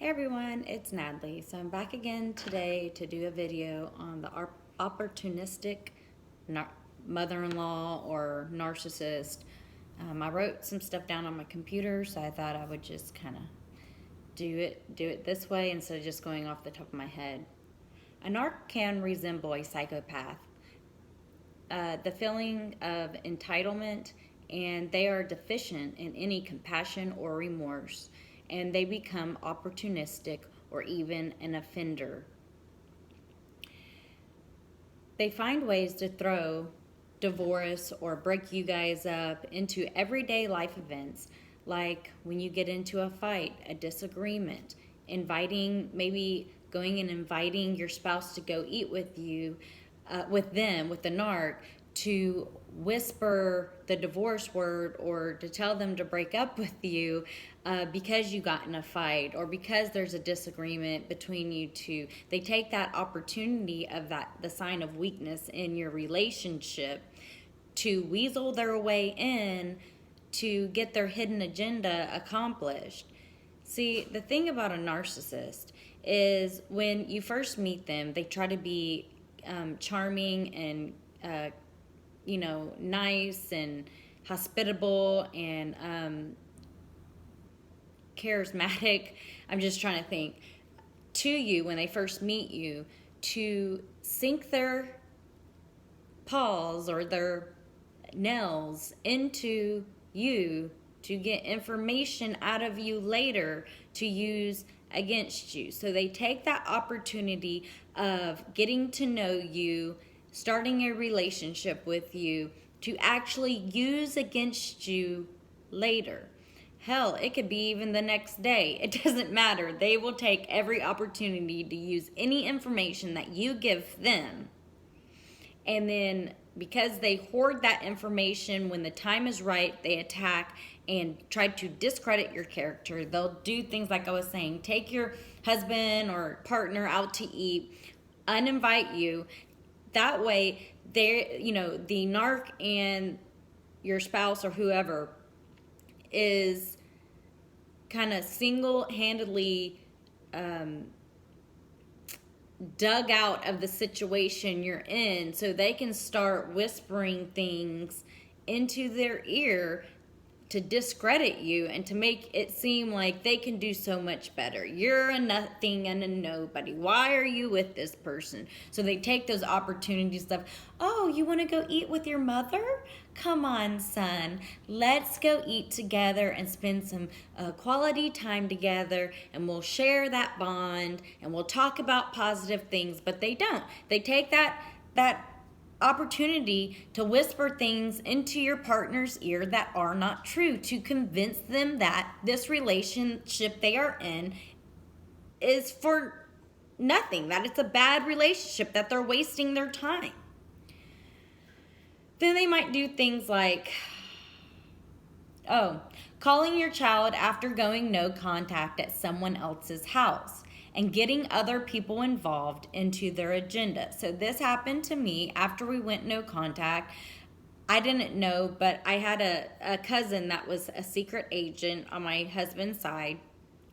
Hey everyone, it's Natalie. So I'm back again today to do a video on the opportunistic mother-in-law or narcissist. I wrote some stuff down on my computer, so I thought I would just kind of do it this way instead of just going off the top of my head. A narc can resemble a psychopath. The feeling of entitlement, and they are deficient in any compassion or remorse, and they become opportunistic or even an offender. They find ways to throw divorce or break you guys up into everyday life events, like when you get into a fight, a disagreement, maybe going and inviting your spouse to go eat with you, with the narc, to whisper the divorce word or to tell them to break up with you because you got in a fight or because there's a disagreement between you two. They take that opportunity of the sign of weakness in your relationship to weasel their way in to get their hidden agenda accomplished. See, the thing about a narcissist is when you first meet them, they try to be charming and nice and hospitable and charismatic. I'm just trying to think to you when they first meet you to sink their paws or their nails into you to get information out of you later to use against you. So they take that opportunity of getting to know you, starting a relationship with you, to actually use against you later. Hell, it could be even the next day. It doesn't matter. They will take every opportunity to use any information that you give them. And then because they hoard that information, when the time is right, they attack and try to discredit your character. They'll do things like I was saying, take your husband or partner out to eat, uninvite you. That way, the narc and your spouse or whoever is kind of single-handedly dug out of the situation you're in, so they can start whispering things into their ear to discredit you and to make it seem like they can do so much better. You're a nothing and a nobody. Why are you with this person? So they take those opportunities of, oh, you want to go eat with your mother? Come on, son. Let's go eat together and spend some quality time together, and we'll share that bond and we'll talk about positive things. But they don't. They take that opportunity to whisper things into your partner's ear that are not true, to convince them that this relationship they are in is for nothing, that it's a bad relationship, that they're wasting their time. Then they might do things like, calling your child after going no contact at someone else's house and getting other people involved into their agenda. So this happened to me after we went no contact. I didn't know, but I had a cousin that was a secret agent on my husband's side.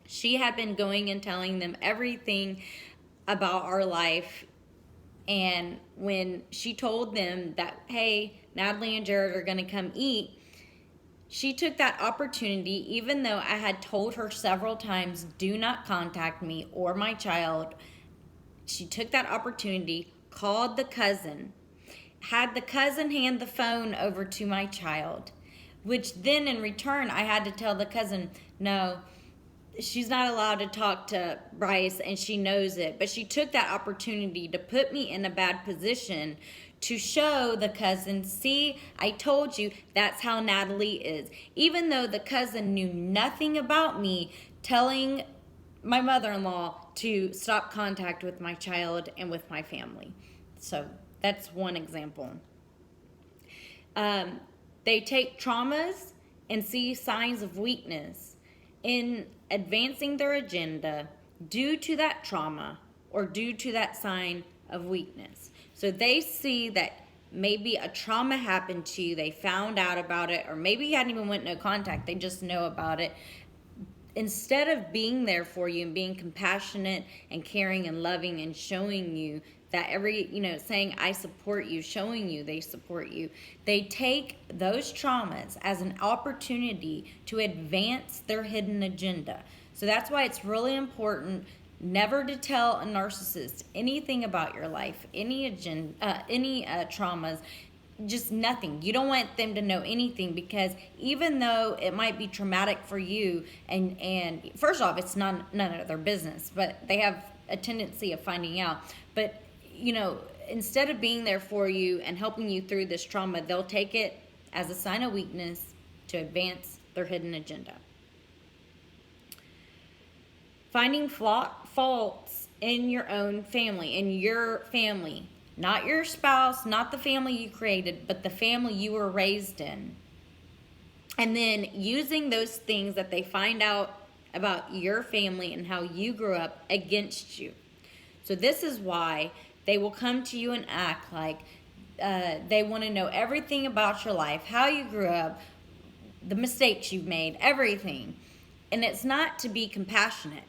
She had been going and telling them everything about our life. And when she told them that, hey, Natalie and Jared are going to come eat, she took that opportunity, even though I had told her several times, do not contact me or my child. She took that opportunity, called the cousin, had the cousin hand the phone over to my child, which then in return, I had to tell the cousin, no, she's not allowed to talk to Bryce and she knows it. But she took that opportunity to put me in a bad position to show the cousin, see, I told you, that's how Natalie is. Even though the cousin knew nothing about me, telling my mother-in-law to stop contact with my child and with my family. So that's one example. They take traumas and see signs of weakness in advancing their agenda due to that trauma or due to that sign of weakness. So they see that maybe a trauma happened to you, they found out about it, or maybe you hadn't even went no contact, they just know about it. instead of being there for you and being compassionate and caring and loving and showing you that saying I support you, showing you they support you, they take those traumas as an opportunity to advance their hidden agenda. So that's why it's really important never to tell a narcissist anything about your life, any agenda, any traumas, just nothing. You don't want them to know anything, because even though it might be traumatic for you, and first off, it's none of their business, but they have a tendency of finding out. But instead of being there for you and helping you through this trauma, they'll take it as a sign of weakness to advance their hidden agenda. Finding faults in your own family, not your spouse, not the family you created, but the family you were raised in. And then using those things that they find out about your family and how you grew up against you. So this is why they will come to you and act like they want to know everything about your life, how you grew up, the mistakes you've made, everything. And it's not to be compassionate.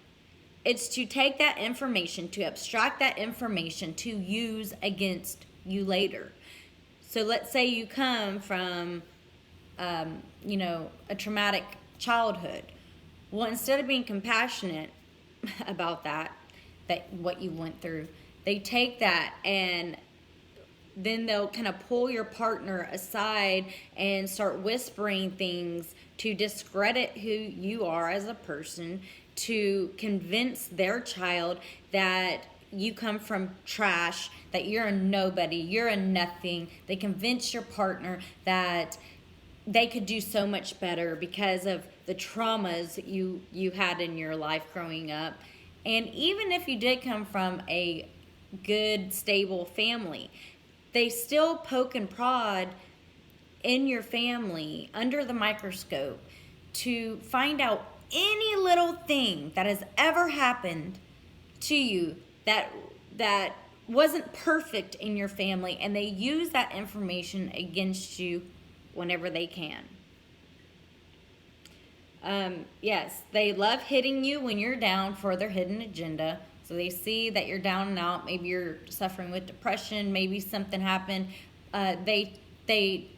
It's to take that information, to abstract that information to use against you later. So let's say you come from, a traumatic childhood. Well, instead of being compassionate about that what you went through, they take that and then they'll kind of pull your partner aside and start whispering things to discredit who you are as a person, to convince their child that you come from trash, that you're a nobody, you're a nothing. They convince your partner that they could do so much better because of the traumas you had in your life growing up. And even if you did come from a good, stable family, they still poke and prod in your family under the microscope to find out any little thing that has ever happened to you that wasn't perfect in your family, and they use that information against you whenever they can. Yes, they love hitting you when you're down for their hidden agenda. So they see that you're down and out. Maybe you're suffering with depression. Maybe something happened. They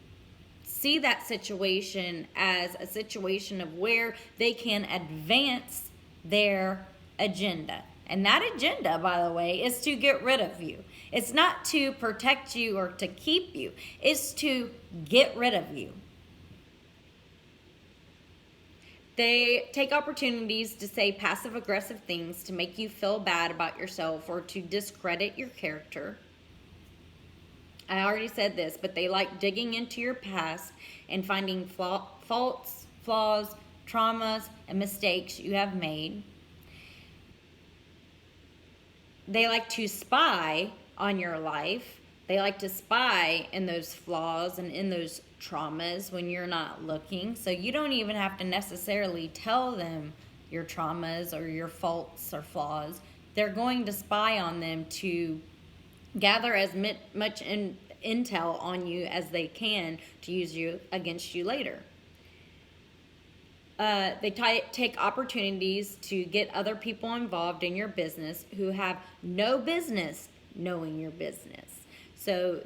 see that situation as a situation of where they can advance their agenda. And that agenda, by the way, is to get rid of you. It's not to protect you or to keep you. It's to get rid of you. They take opportunities to say passive-aggressive things to make you feel bad about yourself or to discredit your character. I already said this, but they like digging into your past and finding faults, flaws, traumas, and mistakes you have made. They like to spy on your life. They like to spy in those flaws and in those traumas when you're not looking. So you don't even have to necessarily tell them your traumas or your faults or flaws. They're going to spy on them to gather as much intel on you as they can to use you against you later. They take opportunities to get other people involved in your business who have no business knowing your business. So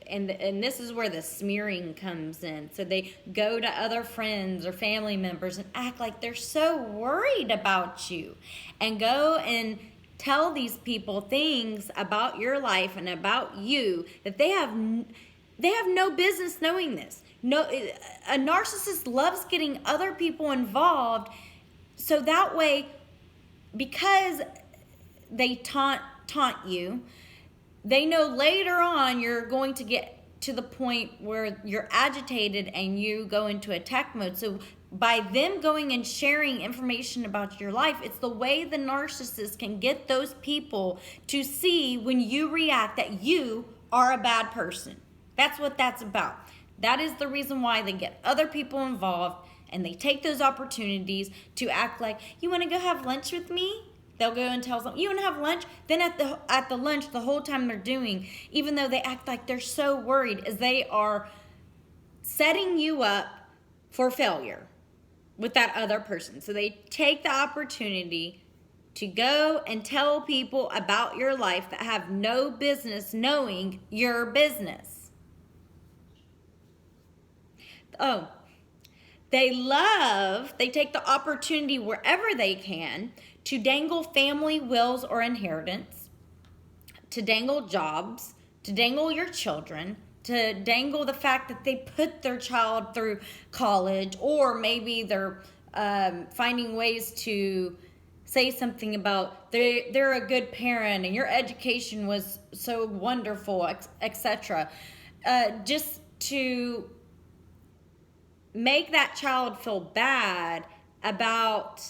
and this is where the smearing comes in. So they go to other friends or family members and act like they're so worried about you, and go and tell these people things about your life and about you that they have no business knowing this. No, a narcissist loves getting other people involved, so that way, because they taunt you, they know later on you're going to get to the point where you're agitated and you go into attack mode. So by them going and sharing information about your life, it's the way the narcissist can get those people to see when you react that you are a bad person. That's what that's about. That is the reason why they get other people involved, and they take those opportunities to act like, you want to go have lunch with me? They'll go and tell them, you want to have lunch? Then at the lunch, the whole time they're doing, even though they act like they're so worried, is they are setting you up for failure. with that other person. So they take the opportunity to go and tell people about your life that have no business knowing your business. Oh, they take the opportunity wherever they can to dangle family wills or inheritance, to dangle jobs, to dangle your children, to dangle the fact that they put their child through college, or maybe they're finding ways to say something about they're a good parent and your education was so wonderful, etc. Just to make that child feel bad about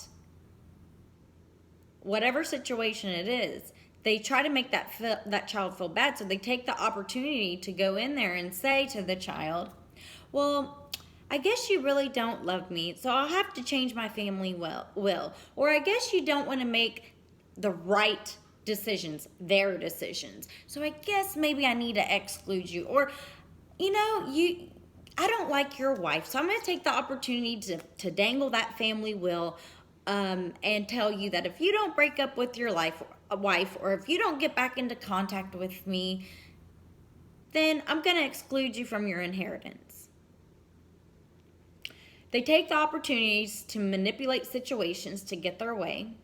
whatever situation it is. They try to make that child feel bad, so they take the opportunity to go in there and say to the child, well, I guess you really don't love me, so I'll have to change my family will. Or I guess you don't want to make the right decisions, their decisions. So I guess maybe I need to exclude you. Or, I don't like your wife, so I'm going to take the opportunity to dangle that family will and tell you that if you don't break up with your wife, or if you don't get back into contact with me, then I'm going to exclude you from your inheritance. They take the opportunities to manipulate situations to get their way.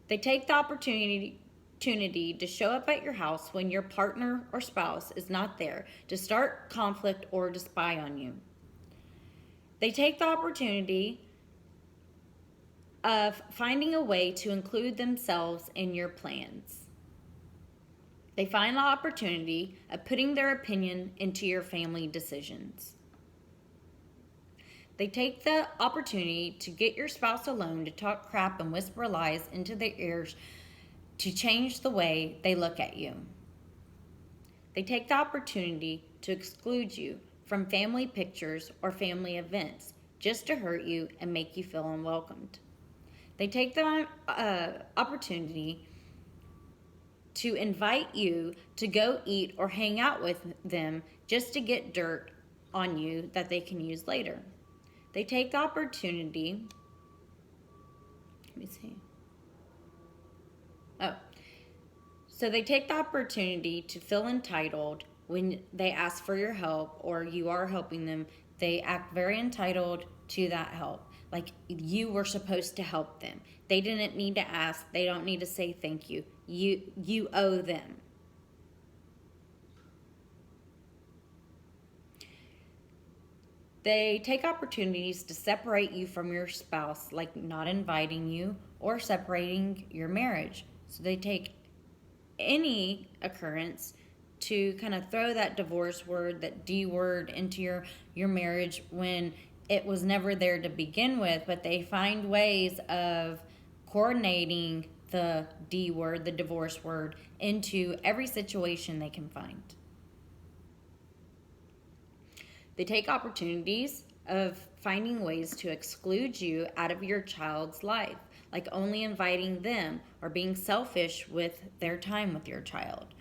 They take the opportunity to show up at your house when your partner or spouse is not there, to start conflict or to spy on you. They take the opportunity of finding a way to include themselves in your plans. They find the opportunity of putting their opinion into your family decisions. They take the opportunity to get your spouse alone to talk crap and whisper lies into their ears to change the way they look at you. They take the opportunity to exclude you from family pictures or family events just to hurt you and make you feel unwelcomed. They take the opportunity to invite you to go eat or hang out with them just to get dirt on you that they can use later. They take the opportunity, so they take the opportunity to feel entitled when they ask for your help or you are helping them. They act very entitled to that help, like you were supposed to help them. They didn't need to ask. They don't need to say thank you. You owe them. They take opportunities to separate you from your spouse, like not inviting you or separating your marriage. So they take any occurrence to kind of throw that divorce word, that D word, into your marriage when it was never there to begin with, but they find ways of coordinating the D word, the divorce word, into every situation they can find. They take opportunities of finding ways to exclude you out of your child's life, like only inviting them or being selfish with their time with your child,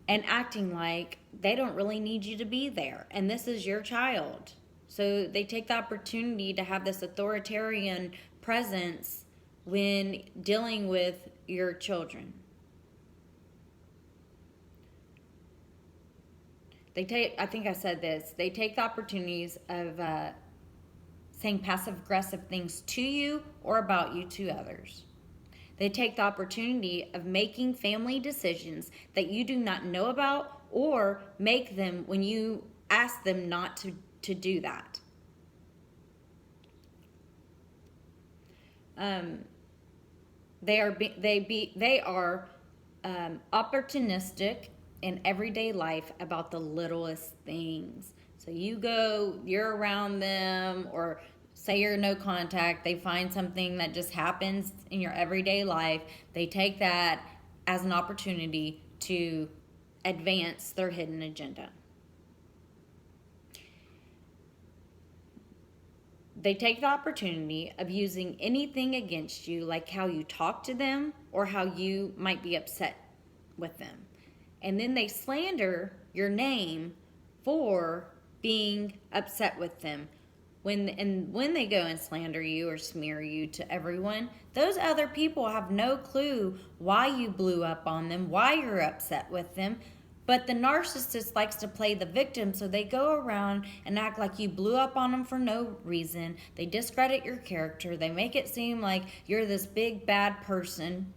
and acting like they don't really need you to be there and this is your child. So they take the opportunity to have this authoritarian presence when dealing with your children. They take the opportunities of saying passive-aggressive things to you or about you to others. They take the opportunity of making family decisions that you do not know about or make them when you ask them not to do that. They are opportunistic in everyday life about the littlest things. So you're around them, or say you're no contact, they find something that just happens in your everyday life. They take that as an opportunity to advance their hidden agenda. They take the opportunity of using anything against you, like how you talk to them or how you might be upset with them. And then they slander your name for being upset with them, when they go and slander you or smear you to everyone, those other people have no clue why you blew up on them, why you're upset with them. But the narcissist likes to play the victim, so they go around and act like you blew up on them for no reason. They discredit your character. They make it seem like you're this big bad person.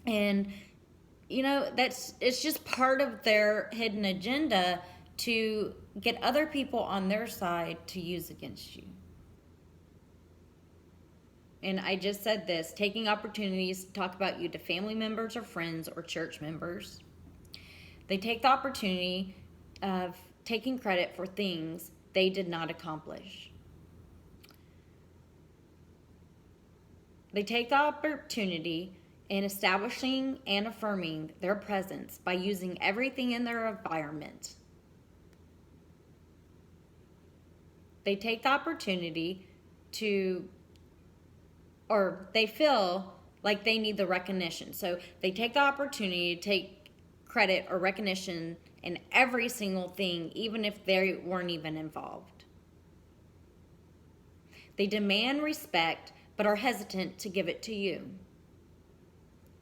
And it's just part of their hidden agenda to get other people on their side to use against you. And I just said this, taking opportunities to talk about you to family members or friends or church members. They take the opportunity of taking credit for things they did not accomplish. They take the opportunity in establishing and affirming their presence by using everything in their environment. They take the opportunity they feel like they need the recognition. So they take the opportunity to take credit or recognition in every single thing, even if they weren't even involved. They demand respect, but are hesitant to give it to you.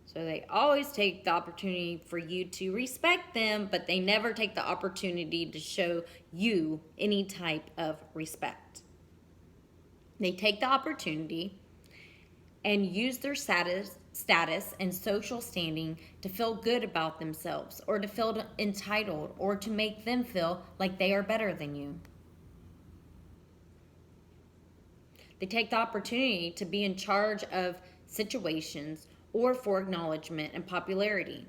So they always take the opportunity for you to respect them, but they never take the opportunity to show you any type of respect. They take the opportunity and use their status and social standing to feel good about themselves, or to feel entitled, or to make them feel like they are better than you. They take the opportunity to be in charge of situations or for acknowledgement and popularity.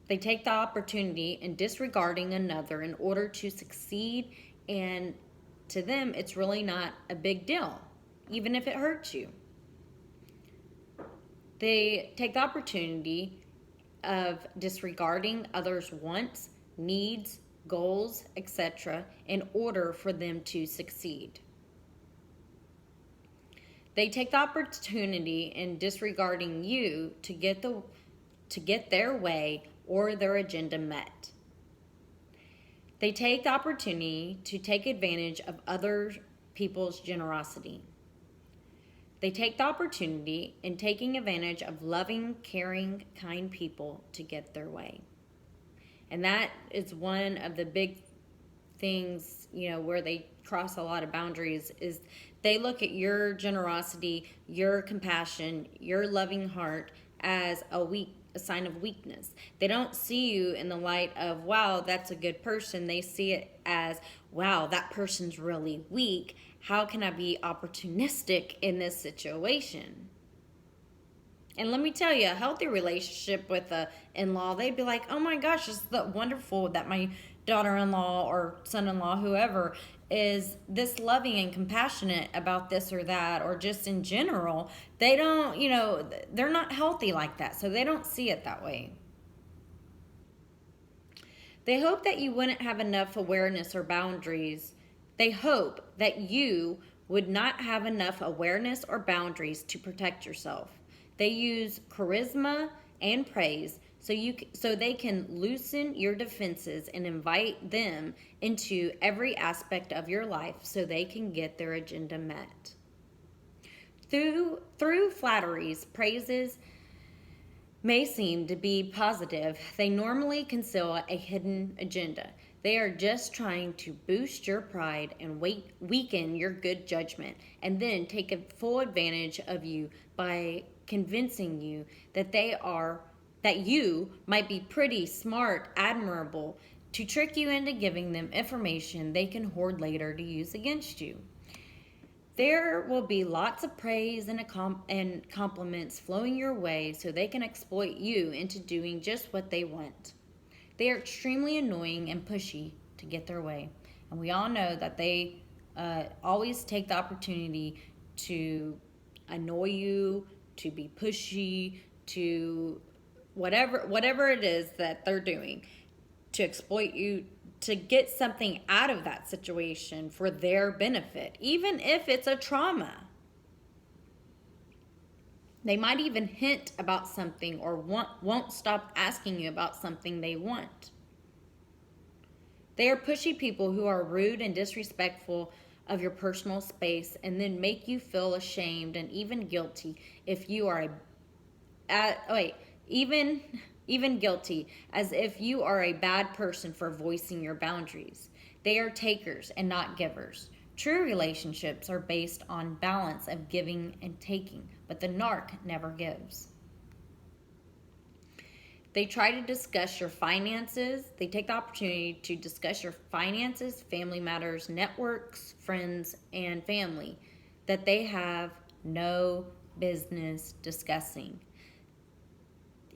They take the opportunity in disregarding another in order to succeed, and to them, it's really not a big deal, even if it hurts you. They take the opportunity of disregarding others' wants, needs, goals, etc., in order for them to succeed. They take the opportunity in disregarding you to get their way or their agenda met. They take the opportunity to take advantage of other people's generosity. They take the opportunity in taking advantage of loving, caring, kind people to get their way. And that is one of the big things, where they cross a lot of boundaries, is they look at your generosity, your compassion, your loving heart as a sign of weakness. They don't see you in the light of, wow, that's a good person. They see it as, wow, that person's really weak. How can I be opportunistic in this situation? And let me tell you, a healthy relationship with a in-law, they'd be like, oh my gosh, it's wonderful that my daughter-in-law or son-in-law, whoever, is this loving and compassionate about this or that, or just in general. They don't, they're not healthy like that, so they don't see it that way. They hope that you wouldn't have enough awareness or boundaries. They hope that you would not have enough awareness or boundaries to protect yourself. They use charisma and praise so they can loosen your defenses and invite them into every aspect of your life so they can get their agenda met. Through flatteries, praises may seem to be positive, they normally conceal a hidden agenda. They are just trying to boost your pride and weaken your good judgment, and then take a full advantage of you by convincing you that you might be pretty smart, admirable, to trick you into giving them information they can hoard later to use against you. There will be lots of praise and compliments flowing your way so they can exploit you into doing just what they want. They are extremely annoying and pushy to get their way. And we all know that they always take the opportunity to annoy you, to be pushy, to whatever it is that they're doing, to exploit you, to get something out of that situation for their benefit, even if it's a trauma. They might even hint about something or won't stop asking you about something they want. They are pushy people who are rude and disrespectful of your personal space and then make you feel ashamed and even guilty if you are even guilty as if you are a bad person for voicing your boundaries. They are takers and not givers. True relationships are based on balance of giving and taking, but the narc never gives. They try to discuss your finances. They take the opportunity to discuss your finances, family matters, networks, friends, and family that they have no business discussing.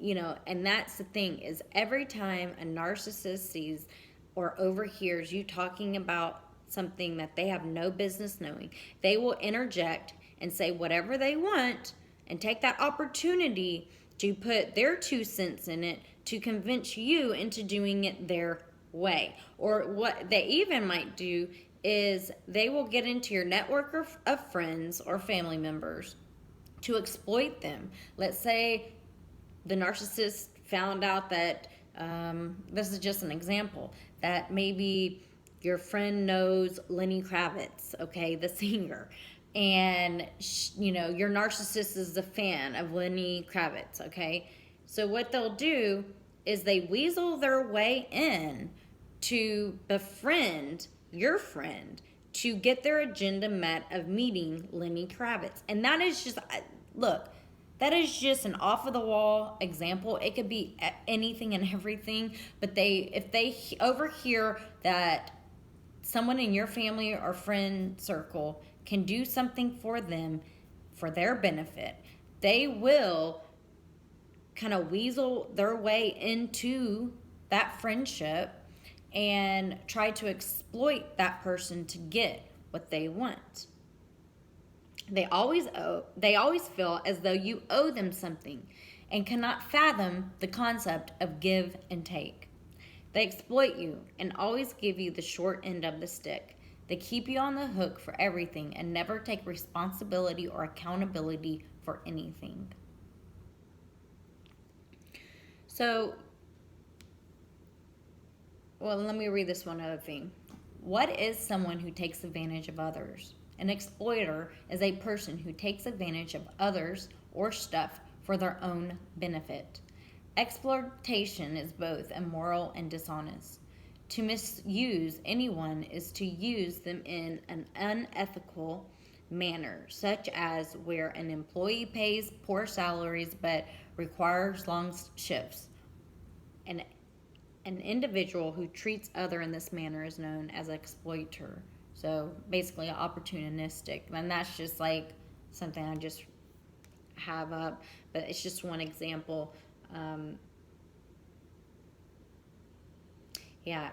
And that's the thing, is every time a narcissist sees or overhears you talking about something that they have no business knowing, they will interject and say whatever they want and take that opportunity to put their 2 cents in it to convince you into doing it their way. Or what they even might do is they will get into your network of friends or family members to exploit them. Let's say the narcissist found out that, this is just an example, that maybe your friend knows Lenny Kravitz, okay, the singer, and your narcissist is a fan of Lenny Kravitz, okay? So what they'll do is they weasel their way in to befriend your friend to get their agenda met of meeting Lenny Kravitz. And that is just, look, that is just an off-of-the-wall example. It could be anything and everything, but if they overhear that someone in your family or friend circle can do something for them for their benefit, they will kind of weasel their way into that friendship and try to exploit that person to get what they want. They always feel as though you owe them something and cannot fathom the concept of give and take. They exploit you and always give you the short end of the stick. They keep you on the hook for everything and never take responsibility or accountability for anything. So, let me read this one other thing. What is someone who takes advantage of others? An exploiter is a person who takes advantage of others or stuff for their own benefit. Exploitation is both immoral and dishonest. To misuse anyone is to use them in an unethical manner, such as where an employee pays poor salaries but requires long shifts. An individual who treats other in this manner is known as an exploiter. So basically opportunistic. And that's just like something I just have up, but it's just one example.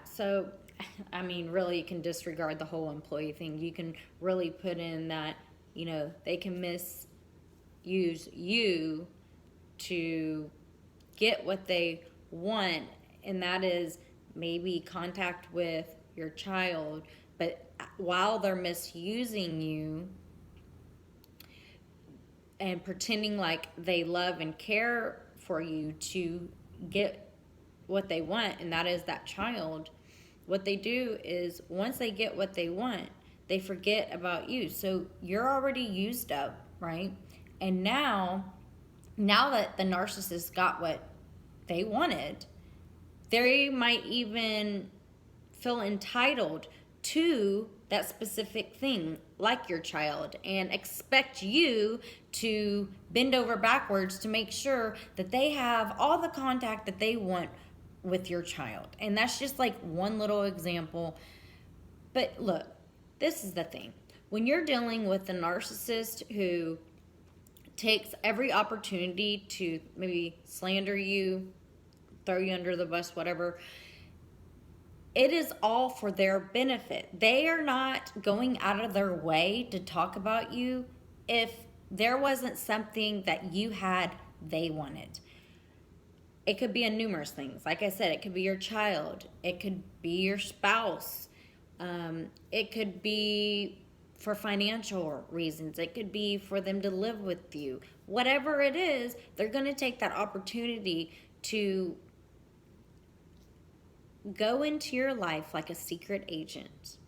So I mean, really, you can disregard the whole employee thing. You can really put in that, they can misuse you to get what they want, and that is maybe contact with your child. But while they're misusing you and pretending like they love and care for you to get what they want, and that is that child, what they do is once they get what they want, they forget about you. So you're already used up, right? And now that the narcissist got what they wanted, they might even feel entitled to that specific thing, like your child, and expect you to bend over backwards to make sure that they have all the contact that they want with your child. And that's just like one little example. But look, this is the thing. When you're dealing with a narcissist who takes every opportunity to maybe slander you, throw you under the bus, whatever, it is all for their benefit. They are not going out of their way to talk about you if there wasn't something that you had they wanted. It could be in numerous things. Like I said, it could be your child. It could be your spouse. It could be for financial reasons. It could be for them to live with you. Whatever it is, they're going to take that opportunity to go into your life like a secret agent.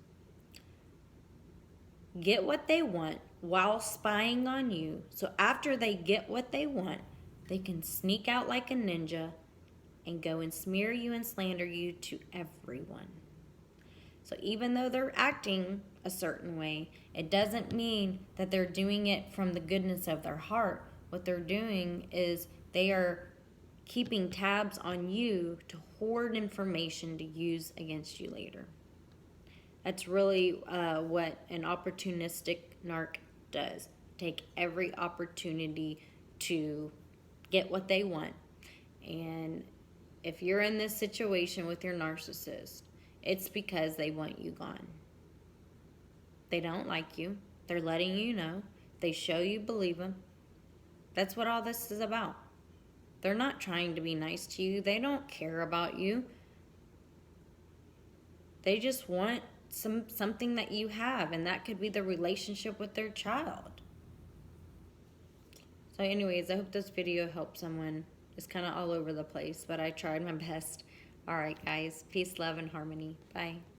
Get what they want while spying on you. So after they get what they want, they can sneak out like a ninja and go and smear you and slander you to everyone. So even though they're acting a certain way, it doesn't mean that they're doing it from the goodness of their heart. What they're doing is they are keeping tabs on you to hoard information to use against you later. That's really what an opportunistic narc does. Take every opportunity to get what they want. And if you're in this situation with your narcissist, it's because they want you gone. They don't like you. They're letting you know. They show you believe them. That's what all this is about. They're not trying to be nice to you. They don't care about you. They just want something that you have, and that could be the relationship with their child. So anyways, I hope this video helped someone. It's kind of all over the place, but I tried my best. All right, guys. Peace, love, and harmony. Bye.